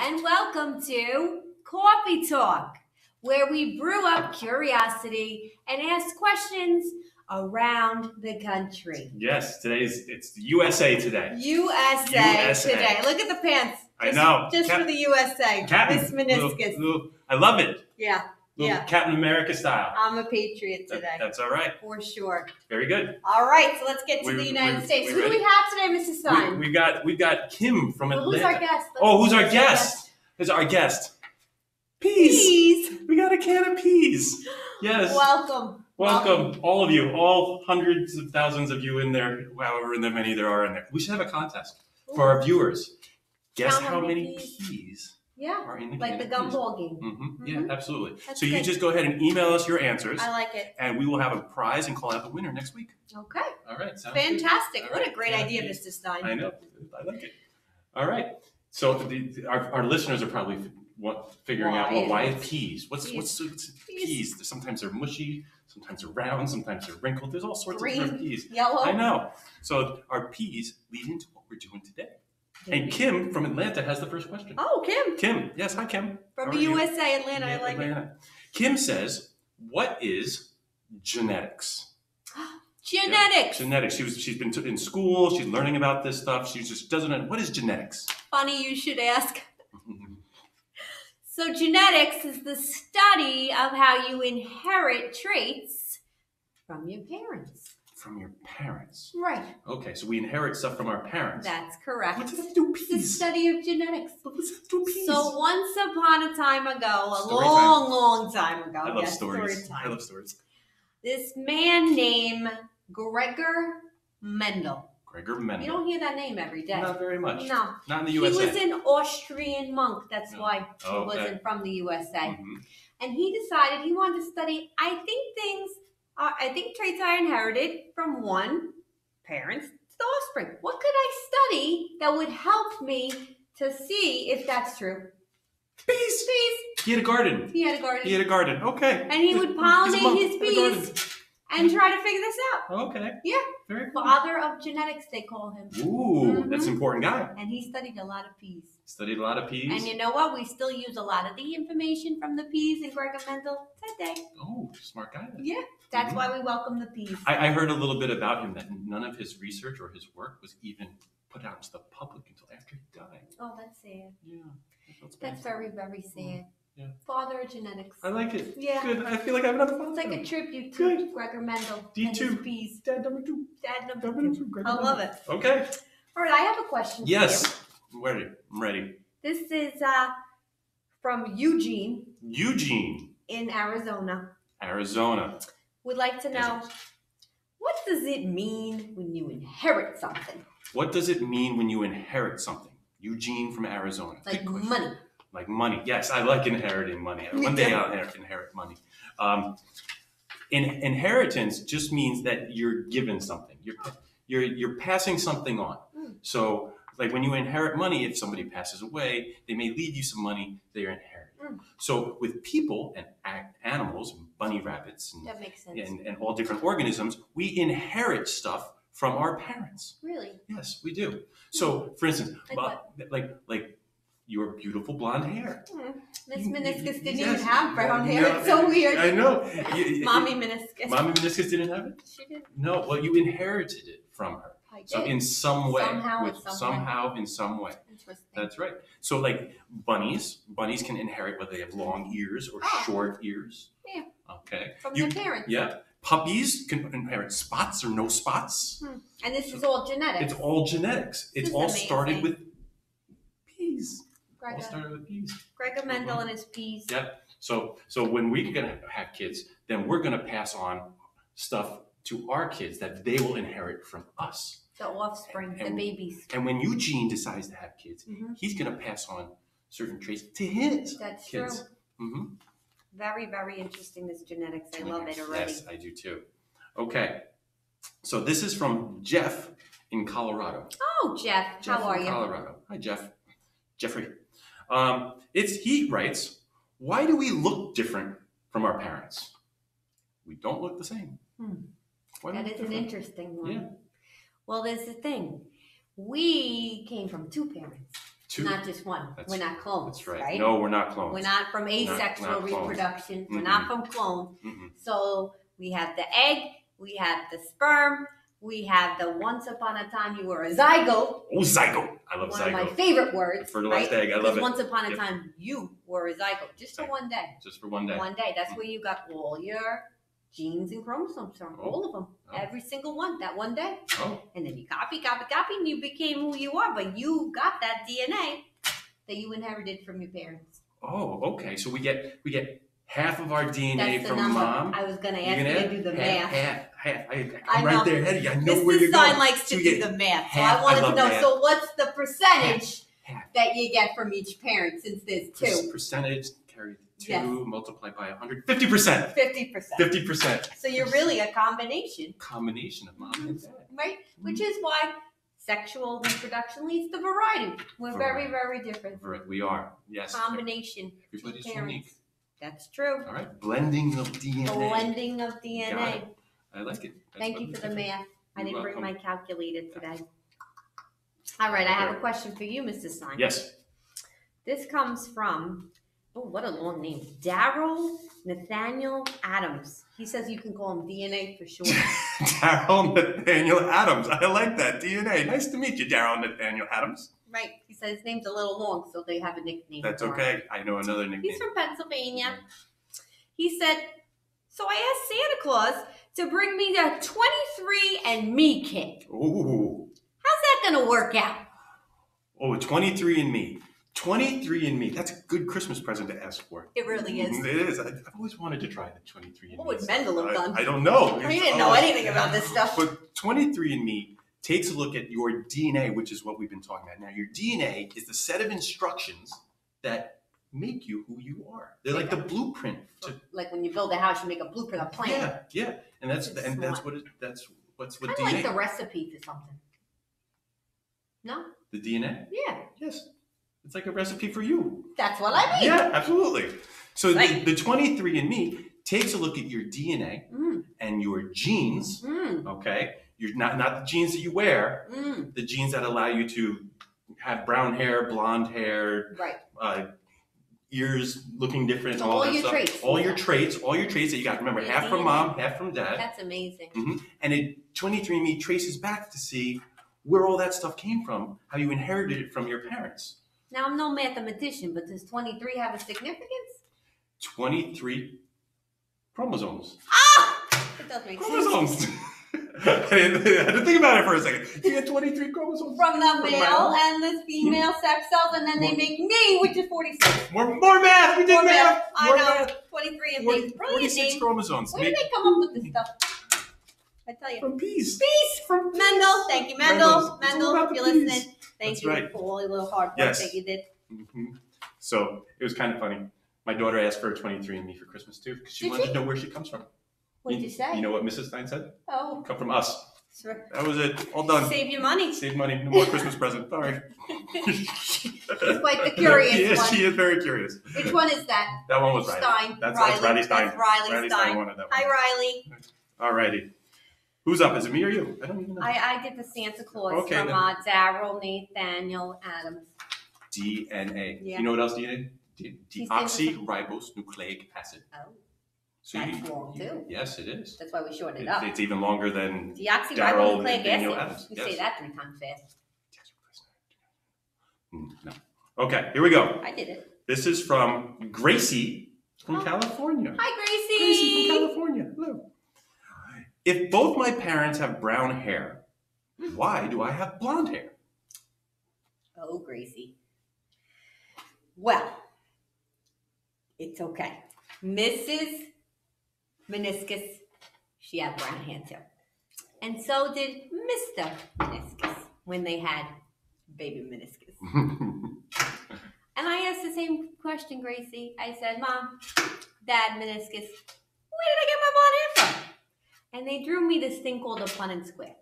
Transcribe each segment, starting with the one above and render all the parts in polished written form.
and welcome to Coffee Talk, where we brew up curiosity and ask questions around the country. Yes, it's the USA today. USA today. Look at the pants. I know. Just for the USA. Captain, Miss Meniscus. I love it. Yeah. Captain America style. I'm a patriot today. That's all right. For sure. Very good. All right, so let's get to the United States. Who do we have today, Mrs. Stein? We've got Kim from Atlanta. Who's our guest? Who's our guest? Who's our guest? Peas. We got a can of peas. Yes. Welcome, all of you, all hundreds of thousands of you in there, however many there are in there. We should have a contest for our viewers. Guess how many peas are in the can like the of gumball game. Mm-hmm. Yeah, absolutely. That's so you good. just go ahead and email us your answers. I like it. And we will have a prize and call out the winner next week. Okay. All right. Sounds fantastic. good. What a great idea, Mr. Stein. I know. I like it. All right. So our listeners are probably figuring out, why peas? What's peas? Sometimes they're mushy, sometimes they're round, sometimes they're wrinkled. There's all sorts of different peas. Yellow. I know. So our peas lead into what we're doing today. And Kim from Atlanta has the first question. Oh, Kim. Kim. Yes, hi, Kim. From the USA, Atlanta. I like it. Kim says, what is genetics? Genetics. Yeah, genetics. She's been in school. She's learning about this stuff. She just doesn't know. What is genetics? Funny you should ask. So genetics is the study of how you inherit traits from your parents. From your parents. Right. Okay, so we inherit stuff from our parents. That's correct. What does that do with peas? The study of genetics. What does that do with peas? So once upon a time ago, long time ago. I love stories. Story time. I love stories. This man named Gregor Mendel. Gregor Mendel. You don't hear that name every day. Not very much. No. Not in the USA. He was an Austrian monk. That's why he okay. wasn't from the USA. Mm-hmm. And he decided he wanted to study, I think traits are inherited from one parent to the offspring. What could I study that would help me to see if that's true? Peas. He had a garden. He had a garden. Okay. And he would pollinate his peas and try to figure this out. Okay. Yeah. Very cool. Father of genetics, they call him. Ooh, that's an important guy. And he studied a lot of peas. Studied a lot of peas. And you know what? We still use a lot of the information from the peas and Gregor Mendel today. Oh, smart guy. Yeah. That's why we welcome the peas. I heard a little bit about him that none of his research or his work was even put out to the public until after he died. Oh, that's sad. Yeah. That's very, very sad. Yeah. Father of genetics. I like it. Yeah. Good. I feel like I have another father. It's like a tribute to Gregor Mendel. D2. And his peas. Dad number 2. Dad number 2. I love it. Okay. All right, I have a question for you. Yes. I'm ready. This is from Eugene. Eugene. In Arizona. Would like to know, what does it mean when you inherit something? What does it mean when you inherit something? Eugene from Arizona. Like money. Like money. Yes, I like inheriting money. One day I'll inherit money. Inheritance just means that you're given something. You're passing something on. So, like when you inherit money, if somebody passes away, they may leave you some money that you're inheriting. So with people and animals, bunny rabbits, that makes sense. And all different organisms, we inherit stuff from our parents. Really? Yes, we do. So, for instance, like your beautiful blonde hair. Miss Meniscus didn't even have brown hair. It's so weird. I know. Mommy Meniscus. Mommy Meniscus didn't have it? She did. No, well, you inherited it from her. I did. So in some way. Somehow in some way. Interesting. That's right. So like bunnies can inherit whether they have long ears or short ears. Yeah. Okay. From their parents. Yeah. Puppies can inherit spots or no spots. And this is all genetics. It's all genetics. It's all started with peas. Gregor. All started with peas. Gregor Mendel and his peas. Yep. So when we're gonna have kids, then we're gonna pass on stuff to our kids that they will inherit from us. The offspring, the babies. And when Eugene decides to have kids, he's gonna pass on certain traits to his That's kids. True. Mm-hmm. Very, very interesting, this genetics. I love it already. Yes, I do too. Okay. So this is from Jeff in Colorado. Oh, Jeff. How are you? Colorado. Hi, Jeff. Jeffrey. He writes, why do we look different from our parents? We don't look the same. That is an interesting one. Yeah. Well, there's the thing. We came from two parents. 2. Not just one. We're not clones. That's right. No, we're not clones. We're not from asexual not clones. reproduction. Mm-hmm. We're not from clones. Mm-hmm. So we have the egg, we have the sperm, we have the once upon a time you were a zygote. Oh, zygote. I love One zygote. of my favorite words. Fertilized egg. I love it. Once upon a time you were a zygote. Just for one day. Just for one day. One day. That's where you got all your genes and chromosomes from. All of them. Oh. Every single one. That one day. Oh. And then you copy, and you became who you are. But you got that DNA that you inherited from your parents. Oh, okay. So we get half of our DNA That's from the number. mom. I was going to ask you to do the math. Half. I'm I know. right there ahead of you. I know where you're Mr. going. Stein likes to do the math. So half. I wanted I to love know, math. so what's the percentage Half. that you get from each parent since there's 2? Percentage carried 2 Yes. multiplied by 100. 50%. 50%. 50%. So you're really a combination. Combination of mom and dad. Right? Which is why sexual reproduction leads to variety. We're Variety. very, very different. Right, we are. Yes. Combination. Everybody's Two parents. unique. That's true. All right. Blending of DNA. Blending of Got DNA. it. I like it. That's Thank what you I'm for the thinking. math. I You're didn't bring my welcome. calculator today. All right, I have a question for you, Mr. Stein. Yes. This comes from, oh, what a long name. Daryl Nathaniel Adams. He says you can call him DNA for short. Daryl Nathaniel Adams. I like that. DNA. Nice to meet you, Daryl Nathaniel Adams. Right. He said his name's a little long, so they have a nickname. That's for him. okay. I know another nickname. He's from Pennsylvania. He said, so I asked Santa Claus to bring me the 23andMe kit. Ooh. How's that going to work out? Oh, 23andMe. 23andMe. That's a good Christmas present to ask for. It really is. It is. I've always wanted to try the 23andMe. What would Mendel have done? I don't know. He didn't know anything about this stuff. But 23andMe takes a look at your DNA, which is what we've been talking about. Now, your DNA is the set of instructions that make you who you are. They're like the blueprint. Like when you build a house, you make a blueprint, a plan. Yeah. And that's Smart. what's Kind what of like DNA. the recipe for something. No? The DNA? Yeah. Yes. It's like a recipe for you. That's what I mean. Yeah, absolutely. So Right. the 23andMe takes a look at your DNA and your genes. Okay, you're not the genes that you wear, the genes that allow you to have brown hair, blonde hair, Right. ears looking different, So all all that your stuff. traits. All your traits that you got. Remember, Your half from DNA. mom, half from dad. That's amazing. And 23andMe traces back to see where all that stuff came from, how you inherited it from your parents. Now, I'm no mathematician, but does 23 have a significance? 23 chromosomes. It does make sense. Chromosomes. I had to think about it for a second. You get 23 chromosomes. From the male and the female sex cells, and then they make me, which is 46. More math. We did More math. math. I More know. math. 23 and 40 things. Brilliant 46 name. chromosomes. Where did they come up with this stuff? I tell you. From peas. Peace. From peas. Mendel. Thank you, Mendel. It's all Mendel, about if the you're peas. listening, thank That's you right. for all your little hard work Yes. that you did. So it was kind of funny. My daughter asked for a 23andMe for Christmas too, because she Did wanted she? to know where she comes from. What did you say? You know what Mrs. Stein said? Oh, Come from us. sure. That was it. All done. Save your money. Save money. No more Christmas present. Sorry. She's quite the curious one. She is very curious. Which one is that? That one was Riley. Stein. That's Riley. Riley Stein. That's Riley Stein. wanted that one. Hi, Riley. Alrighty. Who's up? Is it me or you? I don't even know. I did the Santa Claus Okay, from then. Daryl Nathaniel Adams. DNA. Yeah. You know what else DNA? He's Deoxyribose nucleic acid. Oh, So that's long too. Yes, it is. That's why we shortened it up. It's even longer than Deoxyribonucleic Daryl Nathaniel acid. Adams. You Yes. say that 3 times fast. No. Okay, here we go. I did it. This is from Gracie from Oh. California. Hi, Gracie. Gracie from California. Hello. If both my parents have brown hair, why do I have blonde hair? Oh, Gracie. Well, it's okay. Mrs. Meniscus, she had brown hair too. And so did Mr. Meniscus when they had baby Meniscus. And I asked the same question, Gracie. I said, Mom, Dad, Meniscus, where did I get my blonde hair from? And they drew me this thing called a Punnett square.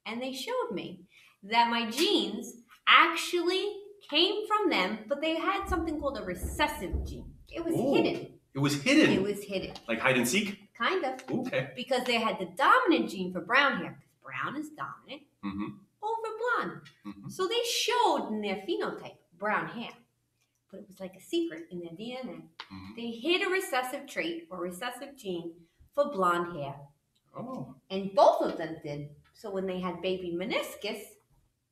And they showed me that my genes actually came from them, but they had something called a recessive gene. It was Ooh. hidden. It was hidden. It was hidden. Like hide and seek? Kind of. Okay. Because they had the dominant gene for brown hair. Because brown is dominant Mm-hmm. over blonde. Mm-hmm. So they showed in their phenotype brown hair. But it was like a secret in their DNA. Mhm. They hid a recessive trait or recessive gene for blonde hair. Oh. And both of them did. So when they had baby meniscus,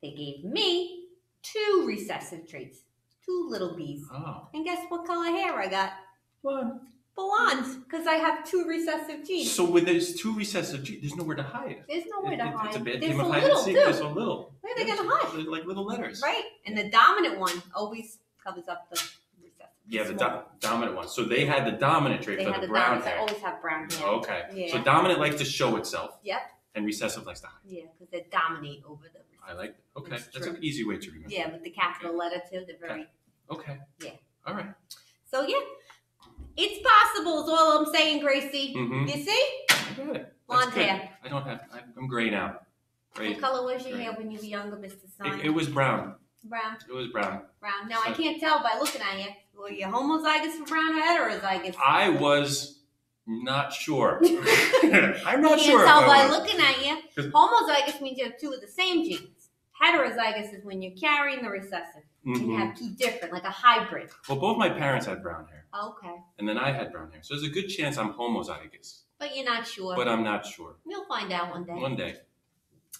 they gave me 2 recessive traits. 2 little bees. Oh. And guess what color hair I got? Blonde. Blonde. Because I have 2 recessive genes. So when there's 2 recessive genes, there's nowhere to hide. There's nowhere to hide. It's a bad There's game a of hide and little, seek. too. There's a little. Where are they going to hide? They're like little letters. Right. And the dominant one always covers up the recessive. Yeah, the small. dominant one. So they had the dominant trait They for had the the brown dominant. They hair. always have brown hair. Okay. Yeah. So dominant likes to show itself. Yep. And recessive likes to hide. Yeah, because they dominate over the recessive. I like it. Okay. It's That's true. an easy way to remember. Yeah, with the capital letter too. They're very. Okay. Yeah. All right. So yeah, it's possible. Is all I'm saying, Gracie. Mm-hmm. You see? I got it. Blonde That's good. hair. I don't have. I'm gray now. Gray. What color was your Right. hair when you were younger, Mr. Stein? It was brown. Brown. It was brown. Brown. Now I So- can't tell by looking at you. Were you homozygous for brown or heterozygous? I was not sure. I'm You not can't sure. tell if by I was. looking at you. 'Cause- Homozygous means you have 2 of the same genes. Heterozygous is when you're carrying the recessive. And you Mhm. have 2 different, like a hybrid. Well, both my parents had brown hair, Okay. and then I had brown hair. So there's a good chance I'm homozygous, But you're not sure. but I'm not sure. You'll find out one day. One day.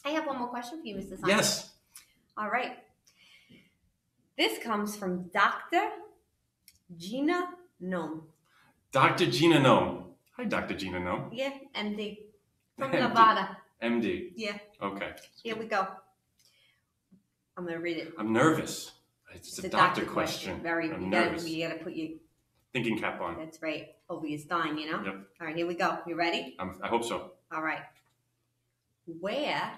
I have one more question for you, Mr. Simon. Yes. All right. This comes from Dr. Gina Nome. Dr. Gina Nome. Hi, Dr. Gina Nome. Yeah, MD. From MD. Nevada. MD. Yeah. Okay. Here we go. I'm going to read it. I'm nervous. It's a doctor question. Very. I'm You nervous. gotta put your. Thinking cap on. That's right. Over your stein, you know. Yep. All right. Here we go. You ready? I hope so. All right. Where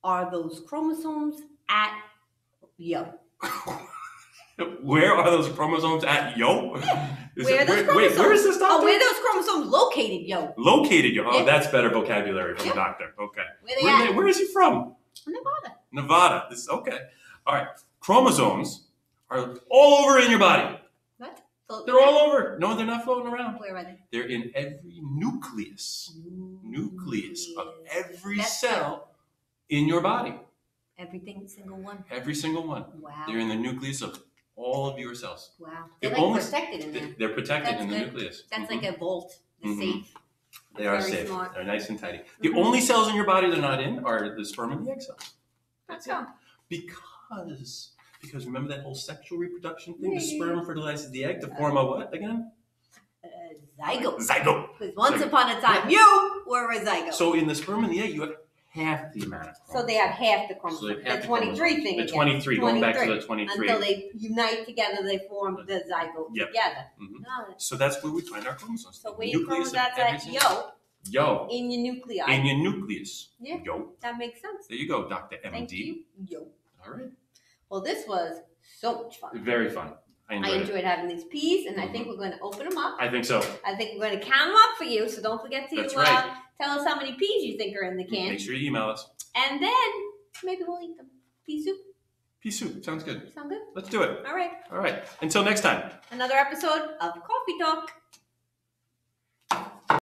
are those chromosomes at? Yo. Where are those chromosomes at, yo? Where are those chromosomes? Wait, where is this doctor? Oh, where are those chromosomes located, yo? Located, yo. Oh, Yeah. that's better vocabulary from Yeah. a doctor. Okay. Where they at? Where is he from? Nevada. Nevada. Okay. All right. Chromosomes are all over in your body. What? So They're all over. No, they're not floating around. Where are they? They're in every nucleus of every That's cell in your body. Everything, single one. Every single one. Wow. They're in the nucleus of all of your cells. Wow. They're They're like only- protected in there. They're protected That's in the good. nucleus. That's Mhm. like a vault. The Mhm. safe. They are very safe. smart. They're nice and tidy. The Mhm. only cells in your body they're not in are the sperm and the egg cells. That's it. all. Because remember that whole sexual reproduction thing? The Yeah. sperm fertilizes the egg to form a what again? Zygote. Zygote. Because once Zygote. upon a time, you were a zygote. So in the sperm and the egg, you have half the amount of chromosomes. So they have half the So chromosomes. they have half the the 23 chromosomes. thing The again. 23, going back to the 23. Until they unite together, they form the zygote Yep. together. Mhm. No, So that's where we find our chromosomes. so The where your nucleus of chromosomes every at? single- Yo. In your nuclei. In your nucleus. Yeah. Yo. That makes sense. There you go, Dr. MD. Thank you. Yo. All right. Well, this was so much fun. Very fun. I I enjoyed it. enjoyed having these peas, and I Mm-hmm. think we're going to open them up. I think so. I think we're going to count them up for you, so don't forget to That's right. tell us how many peas you think are in the can. Make sure you email us. And then maybe we'll eat them. Pea soup. Pea soup. Sounds good. Sound good? Let's do it. All right. All right. Until next time. Another episode of Coffee Talk.